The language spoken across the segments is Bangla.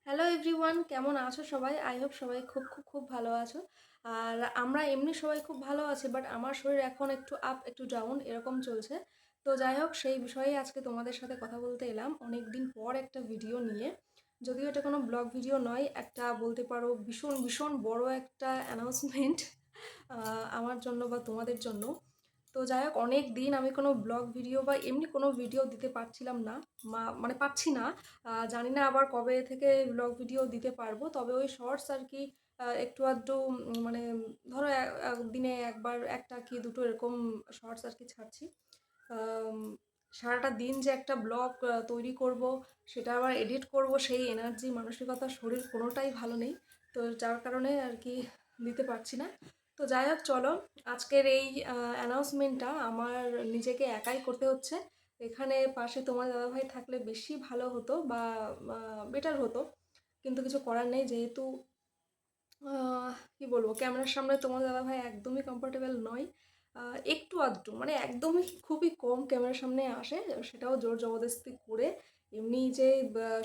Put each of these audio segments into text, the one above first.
হ্যালো এভরিওয়ান, কেমন আছো সবাই? আই হোপ সবাই খুব খুব খুব ভালো আছো। আর আমরা এমনি সবাই খুব ভালো আছি, বাট আমার শরীর এখন একটু আপ একটু ডাউন এরকম চলছে। তো যাই হোক, সেই বিষয়ে আজকে তোমাদের সাথে কথা বলতে এলাম অনেক দিন পর একটা ভিডিও নিয়ে। যদিও এটা কোনো ব্লগ ভিডিও নয়, একটা বলতে পারো ভীষণ ভীষণ বড় একটা অ্যানাউন্সমেন্ট আমার জন্য বা তোমাদের জন্য। তো যাই হোক, অনেক দিন আমি কোনো ব্লগ ভিডিও বা এমনি কোনো ভিডিও দিতে পারছিলাম না, মানে পাচ্ছি না। জানি না আবার কবে থেকে ব্লগ ভিডিও দিতে পারবো, তবে ওই শর্টস আর কি একটু আধটু মানে ধরো দিনে একবার একটা কি দুটো এরকম শর্টস আর কি ছাড়ছি। আম, সারাটা দিন যে একটা ব্লগ তৈরি করব, সেটা আবার এডিট করব, সেই এনার্জি মানসিকতা শরীর কোনোটাই ভালো নেই। তো যার কারণে আর কি দিতে পারছি না। তো যাই হোক, চলো, আজকের এই অ্যানাউন্সমেন্টটা আমার নিজেকে একাই করতে হচ্ছে। এখানে পাশে তোমার দাদাভাই থাকলে বেশি ভালো হতো বা বেটার হতো, কিন্তু কিছু করার নেই। যেহেতু কি বলবো, ক্যামেরার সামনে তোমার দাদাভাই একদমই কমফোর্টেবল নয়। একটু আধটু মানে একদমই খুবই কম ক্যামেরার সামনে আসে, সেটাও জোর জবরদস্তি করে। এমনি যে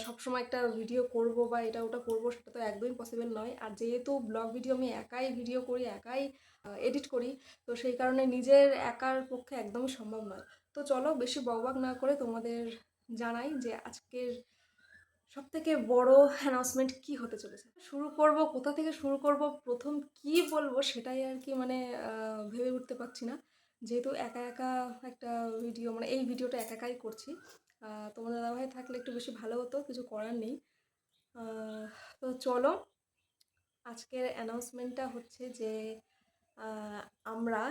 সবসময় একটা ভিডিও করব বা এটা ওটা করব, সেটা তো একদমই পসিবল নয়। আর যেহেতু ব্লগ ভিডিও আমি একাই ভিডিও করি, একাই এডিট করি, তো সেই কারণে নিজের একার পক্ষে একদমই সম্ভব নয়। তো চলো, বেশি বকবক না করে তোমাদের জানাই যে আজকের সবথেকে বড় অ্যানাউন্সমেন্ট কি হতে চলেছে। শুরু করব, কোথা থেকে শুরু করব, প্রথম কি বলবো সেটাই আর কি মানে ভেবে উঠতে পারছি না। যেহেতু একা একা একটা ভিডিও, মানে এই ভিডিওটা একা একাই করছি। তোমার দাদাভাই থাকলে একটু বেশি ভালো হতো, কিছু করার নেই। আহ, তো চলো, আজকের অ্যানাউন্সমেন্টটা হচ্ছে যে আহ, আমরা,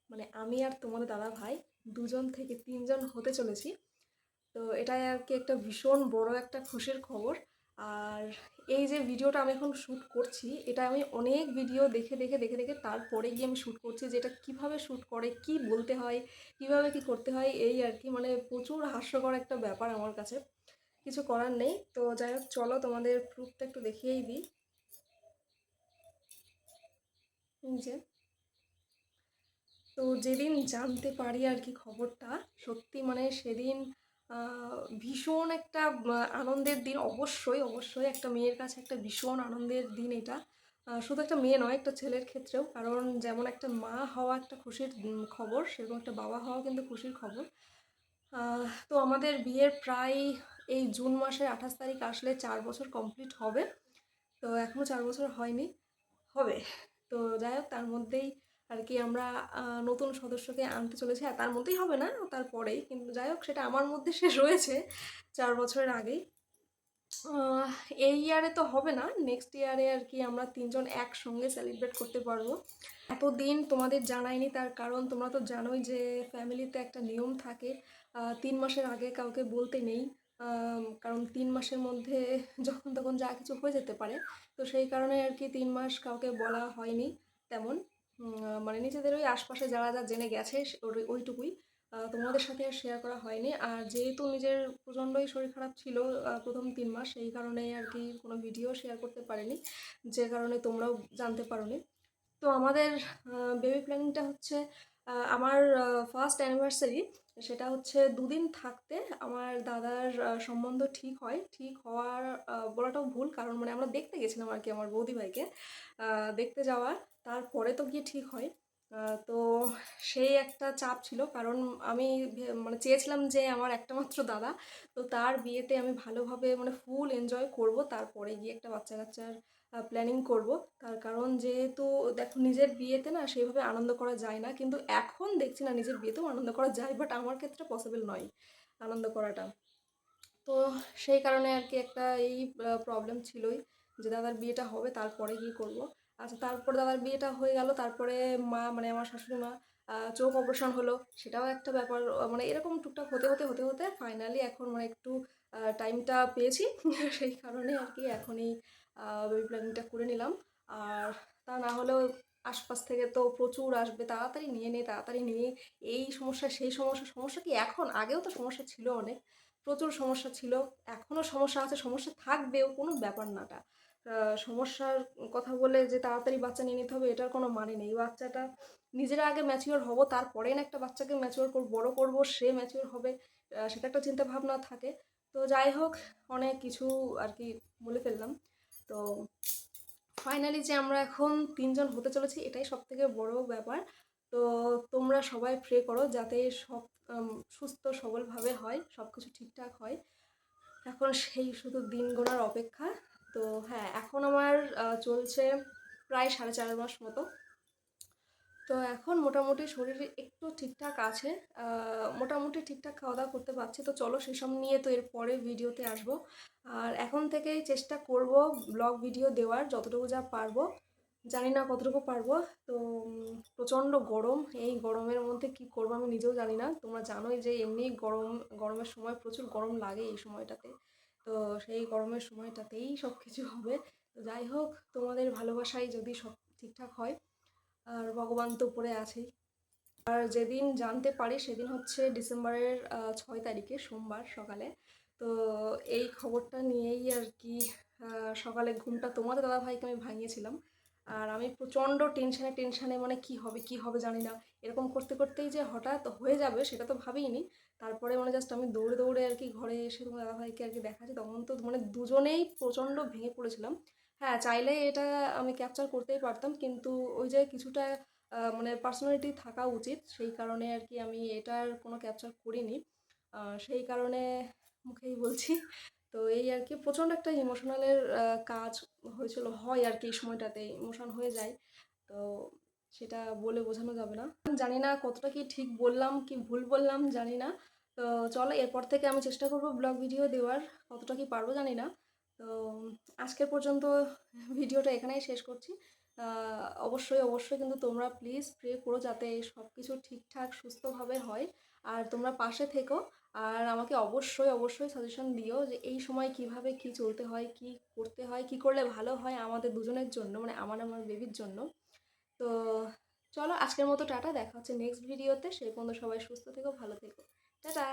মানে আমি আর তোমার দাদাভাই দুজন থেকে তিনজন হতে চলেছি। তো এটাই আর কি একটা ভীষণ বড় একটা খুশির খবর। আর এই যে ভিডিওটা আমি এখন শ্যুট করছি, এটা আমি অনেক ভিডিও দেখে দেখে দেখে দেখে তারপরে গিয়ে আমি শ্যুট করছি, যে এটা কীভাবে শ্যুট করে, কি বলতে হয়, কিভাবে কি করতে হয়, এই আর কি মানে প্রচুর হাস্যকর একটা ব্যাপার আমার কাছে। কিছু করার নেই। তো যাই হোক, চলো তোমাদের প্রুফটা একটু দেখিয়েই দিই। এই যে, তো যেদিন জানতে পারি আর কি খবরটা, সত্যি মানে সেদিন ভীষণ একটা আনন্দের দিন। অবশ্যই অবশ্যই একটা মেয়ের কাছে একটা ভীষণ আনন্দের দিন এটা। শুধু একটা মেয়ে নয়, একটা ছেলের ক্ষেত্রেও, কারণ যেমন একটা মা হওয়া একটা খুশির খবর, সেরকম একটা বাবা হওয়া কিন্তু খুশির খবর। তো আমাদের বিয়ের প্রায় এই জুন মাসের 28 তারিখ আসলে 4 বছর কমপ্লিট হবে। তো এখনও 4 বছর হয়নি, হবে। তো যাই হোক, তার মধ্যেই আর কি আমরা নতুন সদস্যকে আনতে চলেছি। আর তার মধ্যেই হবে না, তারপরেই, কিন্তু যাই হোক, সেটা আমার মধ্যে সে রয়েছে 4 বছরের আগেই। আহ, এই ইয়ারে তো হবে না, নেক্সট ইয়ারে আর কি আমরা তিনজন একসঙ্গে সেলিব্রেট করতে পারবো। এতদিন তোমাদের জানাইনি, তার কারণ তোমরা তো জানোই যে ফ্যামিলিতে একটা নিয়ম থাকে, 3 মাসের আগে কাউকে বলতে নেই। কারণ 3 মাসের মধ্যে যখন তখন যা কিছু হয়ে যেতে পারে। তো সেই কারণে আর কি 3 মাস কাউকে বলা হয়নি তেমন। মানে নিজেদের ওই আশপাশে যারা যা জেনে গেছে ওইটুকুই। তোমাদের সাথে আর শেয়ার করা হয়নি। আর যেহেতু নিজের প্রচণ্ডই শরীর খারাপ ছিল প্রথম 3 মাস, সেই কারণে আর কি কোনো ভিডিও শেয়ার করতে পারিনি, যে কারণে তোমরাও জানতে পারোনি। তো আমাদের বেবি প্ল্যানিংটা হচ্ছে আমার ফার্স্ট অ্যানিভার্সারি, সেটা হচ্ছে দুদিন থাকতে আমার দাদার সম্বন্ধ ঠিক হয়। ঠিক হওয়ার বলাটাও ভুল, কারণ মানে আমরা দেখতে গেছিলাম আর কি আমার বৌদি ভাইকে দেখতে যাওয়ার, তারপরে তো গিয়ে ঠিক হয়। তো সেই একটা চাপ ছিল, কারণ আমি মানে চেয়েছিলাম যে আমার একটা মাত্র দাদা, তো তার বিয়েতে আমি ভালোভাবে মানে ফুল এনজয় করব, তারপরে গিয়ে একটা বাচ্চা কাচ্চার প্ল্যানিং করব। তার কারণ যেহেতু দেখো, নিজের বিয়েতে না সেইভাবে আনন্দ করা যায় না, কিন্তু এখন দেখছি না নিজের বিয়েতেও আনন্দ করা যায়, বাট আমার ক্ষেত্রে পসিবল নয় আনন্দ করাটা। তো সেই কারণে আর কি একটা এই প্রবলেম ছিলই, যে দাদার বিয়েটা হবে তারপরে গিয়ে করব। আচ্ছা, তারপরে দাদার বিয়েটা হয়ে গেল, তারপরে মা মানে আমার শাশুড়ি মা চোখ অপারেশন হলো, সেটাও একটা ব্যাপার। মানে এরকম টুকটাক হতে হতে হতে হতে ফাইনালি এখন মানে একটু টাইমটা পেয়েছি সেই কারণে আর কি এখন এই বেবি প্ল্যানিংটা করে নিলাম। আর তা না হলেও আশপাশ থেকে তো প্রচুর আসবে, তাড়াতাড়ি নিয়ে নে তাড়াতাড়ি নিয়ে, এই সমস্যা সেই সমস্যা। সমস্যা কি এখন, আগেও তো সমস্যা ছিল অনেক, প্রচুর সমস্যা ছিল, এখনও সমস্যা আছে, সমস্যা থাকবেও, কোনো ব্যাপার নাটা। সমস্যার কথা বলে যে তাড়াতাড়ি বাচ্চা নিয়ে নিতে হবে, এটার কোনো মানে নেই। বাচ্চাটা নিজেরা আগে ম্যাচিওর হব, তারপরে না একটা বাচ্চাকে ম্যাচিওর করব, বড় করব, সে ম্যাচিওর হবে, সেটা একটা চিন্তা ভাবনা থাকে। তো যাই হোক, অনেক কিছু আর কি বলে ফেললাম। তো ফাইনালি যে আমরা এখন 3জন হতে চলেছি, এটাই সবথেকে বড় ব্যাপার। তো তোমরা সবাই প্রে করো যাতে সব সুস্থ সবলভাবে হয়, সব কিছু ঠিকঠাক হয়। এখন সেই শুধু দিন গোনার অপেক্ষা। তো হ্যাঁ, এখন আমার চলছে প্রায় 4.5 মাস মতো। তো এখন মোটামুটি শরীরে একটু ঠিকঠাক আছে, মোটামুটি ঠিকঠাক খাওয়া দাওয়া করতে পারছি। তো চলো সেসব নিয়ে তো এর পরে ভিডিওতে আসবো। আর এখন থেকেই চেষ্টা করব ব্লগ ভিডিও দেওয়ার, যতটুকু যা পারবো। জানি না কতটুকু পারবো। তো প্রচণ্ড গরম, এই গরমের মধ্যে কি করবো আমি নিজেও জানি না। তোমরা জানোই যে এমনি গরমের সময় প্রচুর গরম লাগে এই সময়টাতে। তো সেই গরমের সময়টাতেই সব কিছু হবে। তো যাই হোক, তোমাদের ভালোবাসায় যদি সব ঠিকঠাক হয়, আর ভগবান তো উপরে আছেই। আর যেদিন জানতে পারি সেদিন হচ্ছে ডিসেম্বরের 6 তারিখে সোমবার সকালে। তো এই খবরটা নিয়েই আর কি সকালে ঘুমটা তোমাদের দাদাভাইকে আমি ভাঙিয়েছিলাম। আর আমি প্রচণ্ড টেনশানে মানে কি হবে জানি না। এরকম করতে করতেই যে হঠাৎ হয়ে যাবে সেটা তো ভাবিনি। তারপরে মানে জাস্ট আমি দৌড়ে দৌড়ে আর কি ঘরে এসে তোমার দাদাভাইকে আর কি দেখাচ্ছি, তখন তো মানে দুজনেই প্রচণ্ড ভেঙে পড়েছিলাম। হ্যাঁ, চাইলে এটা আমি ক্যাপচার করতেই পারতাম, কিন্তু ওই যে কিছুটা মানে পার্সোনালিটি থাকা উচিত, সেই কারণে আর কি আমি এটার কোনো ক্যাপচার করিনি। সেই কারণে মুখেই বলছি। তো এই আর কি প্রচণ্ড একটা ইমোশনালের কাজ হয়েছিল, হয় আর কি এই সময়টাতে ইমোশন হয়ে যায়। তো সেটা বলে বোঝানো যাবে না। জানি না কতটা কি ঠিক বললাম কি ভুল বললাম জানি না। তো চলো এরপর থেকে আমি চেষ্টা করব ব্লগ ভিডিও দেওয়ার, কতটা কি পারবো জানি না। তো আজকের পর্যন্ত ভিডিওটা এখানেই শেষ করছি। অবশ্যই কিন্তু তোমরা প্লিজ প্রে করো যাতে সব কিছু ঠিকঠাক সুস্থভাবে হয়, আর তোমরা পাশে থেকো। আর আমাকে অবশ্যই সাজেশন দিও যে এই সময় কিভাবে কি চলতে হয়, কি করতে হয়, কি করলে ভালো হয় আমাদের দুজনের জন্য, মানে আমার বেবির জন্য। তো চলো আজকের মতো টাটা, দেখা হচ্ছে নেক্সট ভিডিওতে। সেই পর্যন্ত সবাই সুস্থ থেকো, ভালো থেকো। টাটা।